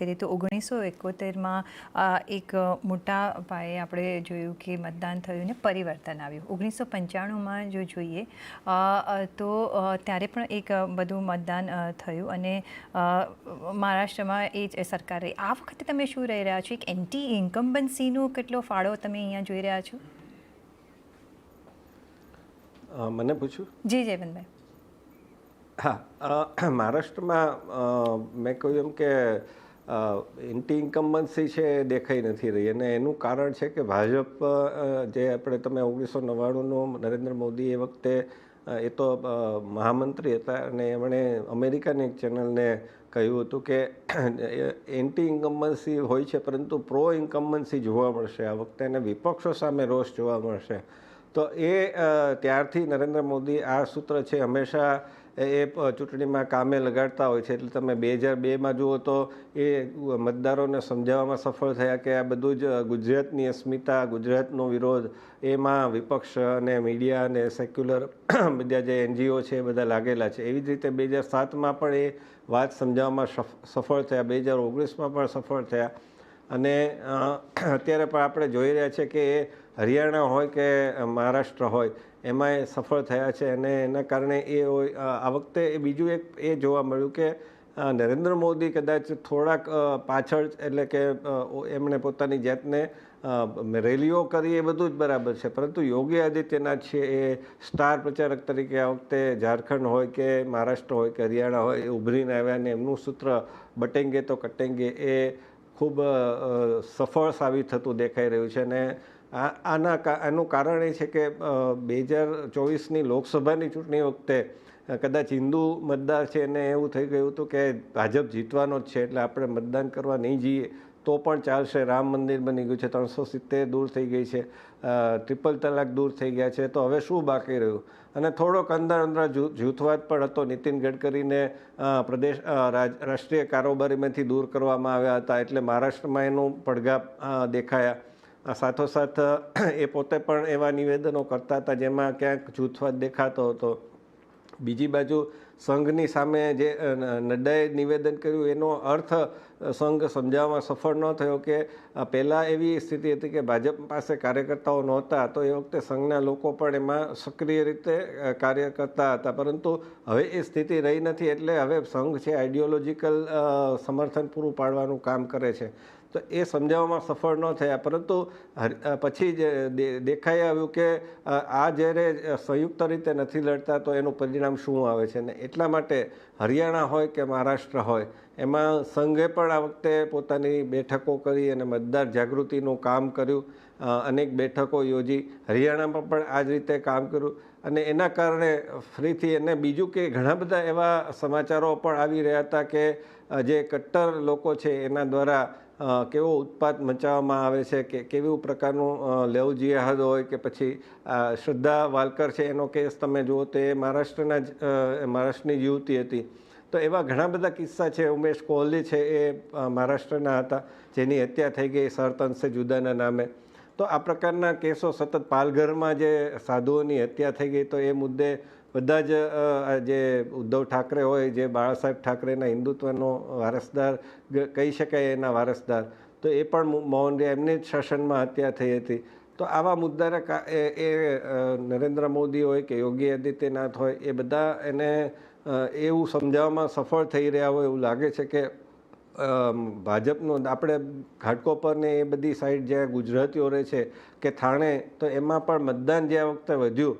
કરીએ તો 1971માં એક મોટા પાયે આપણે જોયું કે મતદાન થયું ને પરિવર્તન આવ્યું. 1995માં જો જોઈએ તો ત્યારે પણ એક બધું મતદાન થયું અને મહારાષ્ટ્રમાં એ જ સરકારે આ વખતે તમે શું રહી રહ્યા છો? એક એન્ટી ઇન્કમ્બન્સીનો કેટલો ફાળો તમે અહીંયા જોઈ રહ્યા છો? મને પૂછ્યું? જી જયવંતભાઈ. હા, મહારાષ્ટ્રમાં મેં કહ્યું એમ કે એન્ટી ઇન્કમ્બન્સી છે એ દેખાઈ નથી રહી અને એનું કારણ છે કે ભાજપ જે તમે 1999નું નરેન્દ્ર મોદી એ વખતે એ તો મહામંત્રી હતા અને એમણે અમેરિકાની એક ચેનલને કહ્યું હતું કે એન્ટી ઇન્કમ્બન્સી હોય છે પરંતુ પ્રો ઇન્કમ્બન્સી જોવા મળશે આ વખતે અને વિપક્ષો સામે રોષ જોવા મળશે. તો એ ત્યારથી નરેન્દ્ર મોદી આ સૂત્ર છે હંમેશા એ ચૂંટણીમાં કામે લગાડતા હોય છે. એટલે તમે 2002માં જુઓ તો એ મતદારોને સમજાવવામાં સફળ થયા કે આ બધું જ ગુજરાતની અસ્મિતા, ગુજરાતનો વિરોધ, એમાં વિપક્ષ અને મીડિયા અને સેક્યુલર બધા જે NGO છે એ બધા લાગેલા છે. એવી જ રીતે 2007માં પણ એ વાત સમજાવવામાં સફળ થયા, 2019માં પણ સફળ થયા અને અત્યારે પણ આપણે જોઈ રહ્યા છીએ કે એ હરિયાણા હોય કે મહારાષ્ટ્ર હોય એમાં એ સફળ થયા છે અને એના કારણે આ વખતે બીજું એક એ જોવા મળ્યું કે નરેન્દ્ર મોદી કદાચ થોડાક પાછળ, એટલે કે એમણે પોતાની જાતને રેલીઓ કરી એ બધું જ બરાબર છે પરંતુ યોગી આદિત્યનાથ છે એ સ્ટાર પ્રચારક તરીકે આ વખતે ઝારખંડ હોય કે મહારાષ્ટ્ર હોય કે હરિયાણા હોય એ ઉભરીને આવ્યા અને એમનું સૂત્ર બટેંગે તો કટેંગે એ ખૂબ સફળ સાબિત થતું દેખાઈ રહ્યું છે. અને આનું કારણ એ છે કે 2024ની લોકસભાની ચૂંટણી વખતે કદાચ હિન્દુ મતદાર છે એને એવું થઈ ગયું હતું કે ભાજપ જીતવાનો જ છે એટલે આપણે મતદાન કરવા નહીં જઈએ તો પણ ચાલશે. રામ મંદિર બની ગયું છે, 370 દૂર થઈ ગઈ છે, ટ્રિપલ તલાક દૂર થઈ ગયા છે, તો હવે શું બાકી રહ્યું? અને થોડોક અંદર જૂથવાદ પણ હતો. નીતિન ગડકરીને રાષ્ટ્રીય કારોબારીમાંથી દૂર કરવામાં આવ્યા હતા એટલે મહારાષ્ટ્રમાં એનું પડઘા દેખાયા. સાથોસાથ એ પોતે પણ એવા નિવેદનો કરતા હતા જેમાં ક્યાંક જૂથવાદ દેખાતો હતો. બીજી બાજુ સંઘની સામે જે નડ્ડાએ નિવેદન કર્યું એનો અર્થ સંઘ સમજાવવામાં સફળ ન થયો કે પહેલાં એવી સ્થિતિ હતી કે ભાજપ પાસે કાર્યકર્તાઓ નહોતા તો એ વખતે સંઘના લોકો પણ એમાં સક્રિય રીતે કાર્ય કરતા હતા પરંતુ હવે એ સ્થિતિ રહી નથી એટલે હવે સંઘ છે આઈડિયોલોજીકલ સમર્થન પૂરું પાડવાનું કામ કરે છે. તો એ સમજાવવામાં સફળ ન થયા પરંતુ પછી જ દેખાઈ આવ્યું કે આ જ્યારે સંયુક્ત રીતે નથી લડતા તો એનું પરિણામ શું આવે છે. ને એટલા માટે હરિયાણા હોય કે મહારાષ્ટ્ર હોય એમાં સંઘે પણ આ વખતે પોતાની બેઠકો કરી અને મતદાર જાગૃતિનું કામ કર્યું, અનેક બેઠકો યોજી, હરિયાણામાં પણ આ જ રીતે કામ કર્યું અને એના કારણે ફરીથી અને બીજું કે ઘણા બધા એવા સમાચારો પણ આવી રહ્યા હતા કે જે કટ્ટર લોકો છે એના દ્વારા કેવો ઉત્પાત મચાવવામાં આવે છે કે કેવું પ્રકારનું લેવ જિહાદ હોય કે પછી શ્રદ્ધા વાલકર છે એનો કેસ તમે જુઓ તો એ મહારાષ્ટ્રની યુવતી હતી. તો એવા ઘણા બધા કિસ્સા છે. ઉમેશ કોહલી છે એ મહારાષ્ટ્રના હતા જેની હત્યા થઈ ગઈ સરતનસે જુદાના નામે. તો આ પ્રકારના કેસો સતત પાલઘરમાં જે સાધુઓની હત્યા થઈ ગઈ તો એ મુદ્દે બધા જ જે ઉદ્ધવ ઠાકરે હોય જે બાળાસાહેબ ઠાકરેના હિન્દુત્વનો વારસદાર કહી શકાય એના વારસદાર તો એ પણ મોહન રહ્યા, એમની જ શાસનમાં હત્યા થઈ હતી. તો આવા મુદ્દાને એ નરેન્દ્ર મોદી હોય કે યોગી આદિત્યનાથ હોય એ બધા એને એવું સમજાવવામાં સફળ થઈ રહ્યા હોય એવું લાગે છે કે ભાજપનું આપણે ઘાટકોપર ને એ બધી સાઈડ જ્યાં ગુજરાતીઓ રહે છે કે થાણે તો એમાં પણ મતદાન જે વખતે વધ્યું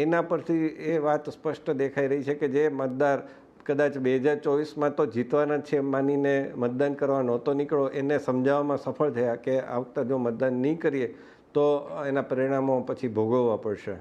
એના પરથી એ વાત સ્પષ્ટ દેખાઈ રહી છે કે જે મતદાર કદાચ 2024માં તો જીતવાના જ છે એમ માનીને મતદાન કરવા નહોતો નીકળો એને સમજાવવામાં સફળ થયા કે આ વખતે જો મતદાન નહીં કરીએ તો એના પરિણામો પછી ભોગવવા પડશે.